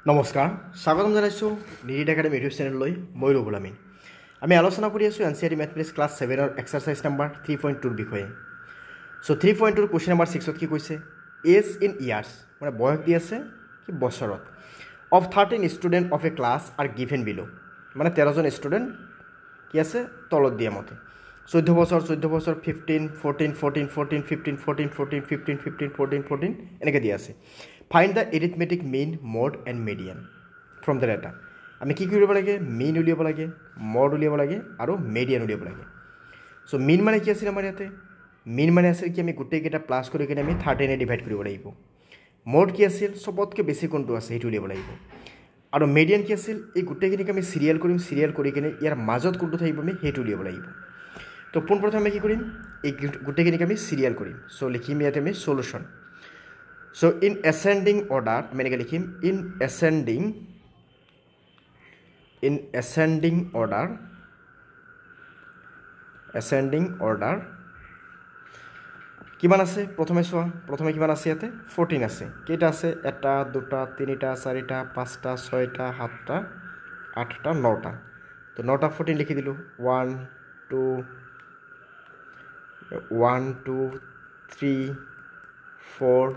নমস্কাৰ স্বাগতম জনাইছোঁ নিৰিট একাডেমি ইউটিউব চেনেললৈ মই ৰবুল আমিন আমি আলোচনা কৰি আছোঁ এনচিইআৰটি মেথমেটিক্স ক্লাছ 7ৰ এক্সাৰচাইজ নাম্বাৰ 3.2ৰ বিষয়ে সো 3.2ৰ কোৱেশ্চন নাম্বাৰ 6ত কি কৈছে এজ ইন ইয়াৰ্ছ মানে বয়স দি আছে কি বছৰত of 13 student of A class R given বিলো মানে 13জন ষ্টুডেণ্ট কি আছে তলত দিয়া মতে 14 বছৰ 15 14 14 14 15 14 14 15 15 14 14 এনেকৈ দিয়া আছে find the arithmetic mean mode and median from the data আমি কি কৰিব লাগে মিন উলিয়াব লাগে মড উলিয়াব লাগে আৰু মিডিয়ান উলিয়াব লাগে চ' মিন মানে কি আছিল আমাৰ ইয়াতে মিন মানে আছিল কি আমি গোটেইকেইটা প্লাছ কৰি কিনে আমি 13 ডিভাইড কৰিব লাগিব মড কি আছিল চবতকৈ বেছি কোনটো আছে সেইটো উলিয়াব লাগিব আৰু মিডিয়ান কি আছিল এই গোটেইখিনিক আমি চিৰিয়েল কৰিম চিৰিয়েল কৰি কিনে ইয়াৰ মাজত কোনটো থাকিব আমি সেইটো উলিয়াব লাগিব তো পোনপ্ৰথমে কি কৰিম এই গোটেইখিনিক আমি চিৰিয়েল কৰিম চ' লিখিম ইয়াতে আমি solution So in ascending order, আমি এনেকৈ লিখিম in ascending order কিমান আছে প্ৰথমে চোৱা প্ৰথমে কিমান আছে ইয়াতে 14 আছে কেইটা আছে এটা দুটা তিনিটা চাৰিটা পাঁচটা ছয়টা সাতটা আঠটা নটা তো নটা 14 লিখি দিলোঁ 1 2 3 4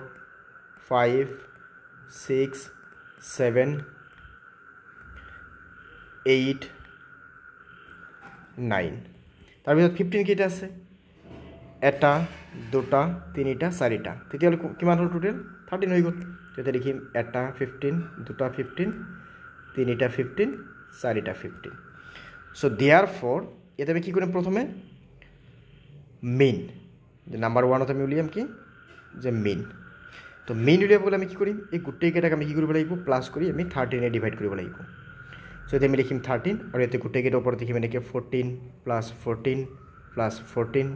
5 6 7 8 9 তাৰপিছত 15 কেইটা আছে এটা দুটা তিনিটা চাৰিটা তেতিয়াহ'লে কিমান হ'ল টোটেল 13 হৈ গ'ল তেতিয়া লিখিম এটা 15 দুটা 15 তিনিটা 15 চাৰিটা 15 চ' দিয়াৰ ফৰ ইয়াতে আমি কি কৰিম প্ৰথমে মেইন যে নাম্বাৰ 1ত আমি উলিয়াম কি যে মেইন তো মেইন উলিয়াবলৈ আমি কি কৰিম এই গোটেইকেইটাক আমি কি কৰিব লাগিব প্লাছ কৰি আমি 13 ডিভাইড কৰিব লাগিব চ' এতিয়া আমি লিখিম 13 আৰু ইয়াতে গোটেইকেইটাৰ ওপৰত লিখিম এনেকৈ 14 প্লাছ 14 প্লাছ 14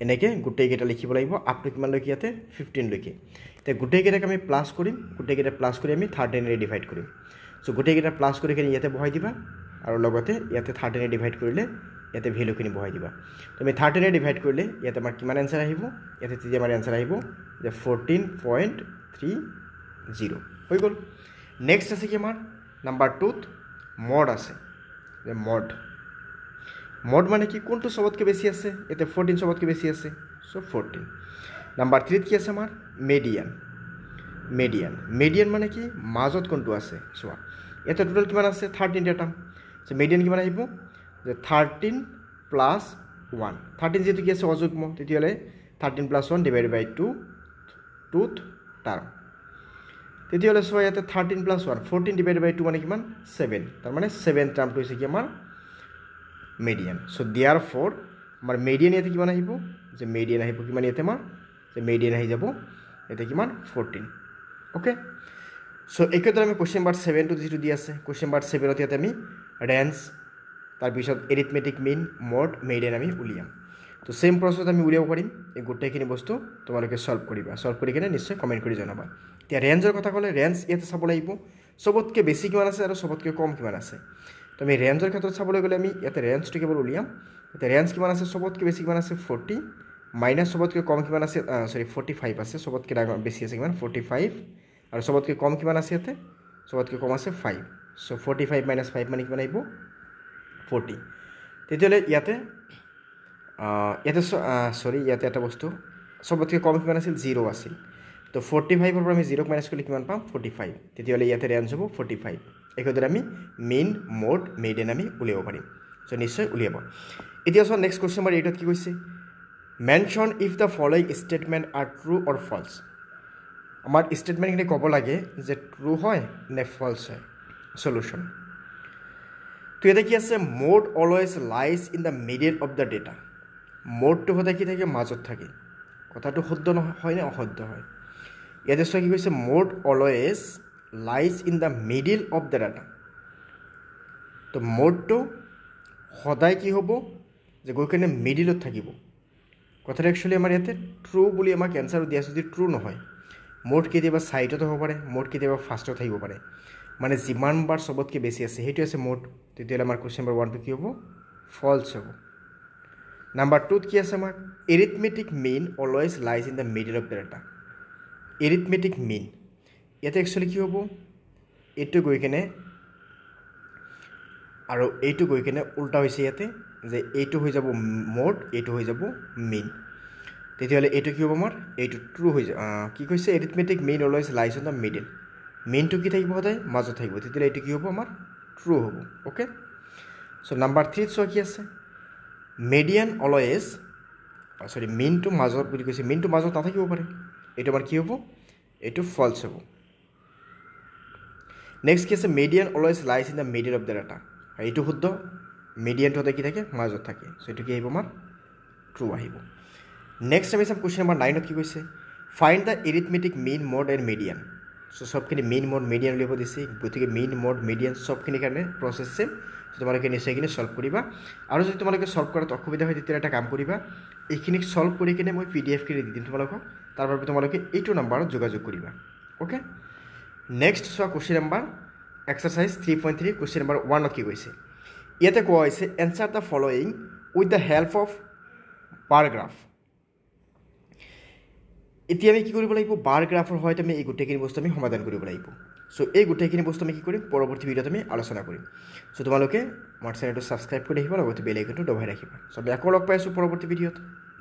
এনেকৈ গোটেইকেইটা লিখিব লাগিব আপ টু কিমানলৈকে ইয়াতে 15 লৈকে এতিয়া গোটেইকেইটাক আমি প্লাছ কৰিম গোটেইকেইটা প্লাছ কৰি আমি 13 ডিভাইড কৰিম চ' গোটেইকেইটা প্লাছ কৰি কিনে ইয়াতে বহাই দিবা আৰু লগতে ইয়াতে 13 ডিভাইড কৰিলে ইয়াতে ভেলুখিনি বহাই দিবা তো আমি 13 ডিভাইড কৰিলে ইয়াতে আমাৰ কিমান এনচাৰ আহিব ইয়াতে তেতিয়া আমাৰ এনচাৰ আহিব যে 14.30 হৈ গ'ল নেক্সট আছে কি আমাৰ নাম্বাৰ 2ত মড আছে যে মড মানে কি কোনটো সবতকৈ বেছি আছে ইয়াতে 14 সবতকৈ বেছি আছে চ' 14 নাম্বাৰ 3ত কি আছে আমাৰ মেডিয়ান মানে কি মাজত কোনটো আছে চোৱা ইয়াতে টোটেল কিমান আছে 13 ডাটা চ' মেডিয়ান কিমান আহিব যে 13 প্লাছ 1 13 যেহেতু কি আছে অযুগ্ম তেতিয়াহ'লে 13 প্লাছ 1 ডিভাইড বাই 2th টাৰ্ম তেতিয়াহ'লে চোৱা ইয়াতে 13 প্লাছ 1 14 ডিভাইড বাই 2 মানে কিমান 7 তাৰমানে 7 টাৰ্মটো হৈছে কি আমাৰ মেডিয়ান চ' দিয়াৰ ফৰ আমাৰ মেডিয়ান ইয়াতে কিমান আহিব যে মেডিয়ান আহিব কিমান ইয়াতে আমাৰ যে মেডিয়ান আহি যাব ইয়াতে কিমান 14 অ'কে চ' একেদৰে আমি কুৱেশ্যন নাম্বাৰ 7টো যিটো দি আছে কুৱেশ্যন নাম্বাৰ 7ত ইয়াতে আমি ৰেঞ্জ তাৰপিছত এৰিথমেটিক মিন মড মেডিয়ান আমি উলিয়াম তো সেম প্ৰচেছত আমি উলিয়াব পাৰিম এই গোটেইখিনি বস্তু তোমালোকে সলভ কৰিবা সলভ কৰি কিনে নিশ্চয় কমেণ্ট কৰি জনাবা এতিয়া ৰেঞ্জৰ কথা ক'লে ৰেঞ্জ ইয়াতে চাব লাগিব চবতকৈ বেছি কিমান আছে আৰু চবতকৈ কম কিমান আছে তো আমি ৰেঞ্জৰ ক্ষেত্ৰত চাবলৈ গ'লে আমি ইয়াতে ৰেঞ্জটো কেৱল উলিয়াম এতিয়া ৰেঞ্জ কিমান আছে চবতকৈ বেছি কিমান আছে 40 মাইনাছ চবতকৈ কম কিমান আছে 45 আছে চবতকৈ ডাঙৰ বেছি আছে কিমান 45 আৰু চবতকৈ কম কিমান আছে ইয়াতে চবতকৈ কম আছে 5 চ' 45 মাইনাছ 5 মানে কিমান আহিব 40 তেতিয়াহ'লে ইয়াতে ইয়াতে এটা বস্তু চবতকৈ কম কিমান আছিল 0 আছিল তো 45ৰ পৰা আমি 0ক মাইনাছ কৰিলে কিমান পাম 45 তেতিয়াহ'লে ইয়াতে ৰেঞ্জ হ'ব 45 একেদৰে আমি মেইন মড মেডিয়ান আমি উলিয়াব পাৰিম চ' নিশ্চয় উলিয়াব এতিয়া চোৱা নেক্সট কুৱেশ্যন নাম্বাৰ 8ত কি কৈছে mention if the following statement are true or false আমাৰ ষ্টেটমেণ্টখিনি ক'ব লাগে যে ট্ৰু হয় নে ফল্ছ হয় সলিউশ্যন তো ইয়াতে কি আছে mode always lies in the middle of the data মডটো সদায় কি থাকে মাজত থাকে কথাটো শুদ্ধ নহয় নে অশুদ্ধ হয় ইয়াতে চোৱা কি কৈছে mod always lies in the middle of the data তো মডটো সদায় কি হ'ব যে গৈ কিনে মিডিলত থাকিব কথাটো একচুৱেলি আমাৰ ইয়াতে ট্ৰু বুলি আমাক এনচাৰ দিয়া আছে যদি ট্ৰু নহয় মড কেতিয়াবা চাইডত হ'ব পাৰে মড কেতিয়াবা ফাৰ্ষ্টত থাকিব পাৰে মানে যিমান বাৰ চবতকৈ বেছি আছে সেইটো আছে মড তেতিয়াহ'লে আমাৰ কুৱেশ্যন নাম্বাৰ 1টো কি হ'ব ফল্ছ হ'ব নাম্বাৰ 2ত কি আছে আমাৰ arithmetic mean always lies in the middle of the data arithmetic mean ইয়াতে একচুৱেলি কি হ'ব এইটো গৈ কেনে আৰু এইটো গৈ কেনে উল্টা হৈছে ইয়াতে যে এইটো হৈ যাব মোড এইটো হৈ যাব মেইন তেতিয়াহ'লে এইটো কি হ'ব আমাৰ এইটো ট্ৰু হৈ যাব কি কৈছে arithmetic mean always lies on the middle মেইনটো কি থাকিব সদায় মাজত থাকিব তেতিয়াহ'লে এইটো কি হ'ব আমাৰ ট্ৰু হ'ব অ'কে চ' নাম্বাৰ 3 চোৱা কি আছে মিডিয়ান অলৱেজ সৰি মেইনটো মাজত বুলি কৈছে মেইনটো মাজত নাথাকিব পাৰে এইটো আমাৰ কি হ'ব এইটো ফলছ হ'ব নেক্সট কি আছে median always lies in the middle of the data এইটো শুদ্ধ মিডিয়ানটো সদায় কি থাকে মাজত থাকে চ' এইটো কি আহিব আমাৰ ট্ৰু আহিব নেক্সট আমি চাম কুৱেশ্যন নম্বৰ 9ত কি কৈছে find the arithmetic mean mode and median so' চবখিনি মেইন মড মিডিয়ান উলিয়াব দিছে গতিকে মেইন মড মিডিয়ান চবখিনিৰ কাৰণে প্ৰচেছ চেম তোমালোকে নিশ্চয়খিনি ছল্ভ কৰিবা আৰু যদি তোমালোকে ছল্ভ কৰাত অসুবিধা হয় তেতিয়া এটা কাম কৰিবা এইখিনিক ছল্ভ কৰি কিনে মই PDF-খিনি দি দিম তোমালোকক তাৰ বাবে তোমালোকে এইটো নাম্বাৰত যোগাযোগ কৰিবা অ'কে নেক্সট চোৱা question number exercise 3.3 question number 1ত কি কৈছে ইয়াতে কোৱা হৈছে answer the following with the help of bar graph এতিয়া আমি কি কৰিব লাগিব বাৰ গ্ৰাফৰ সহায়ত আমি এই গোটেইখিনি বস্তু আমি সমাধান কৰিব লাগিব চ' এই গোটেইখিনি বস্তু আমি কি কৰিম পৰৱৰ্তী ভিডিঅ'ত আমি আলোচনা কৰিম চ' তোমালোকে আমাৰ চেনেলটো ছাবস্ক্ৰাইব কৰি ৰাখিবা লগতে বেল আইকনটো দবাই ৰাখিবা চ' আমি আকৌ লগ পাই আছোঁ পৰৱৰ্তী ভিডিঅ'ত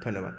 ধন্যবাদ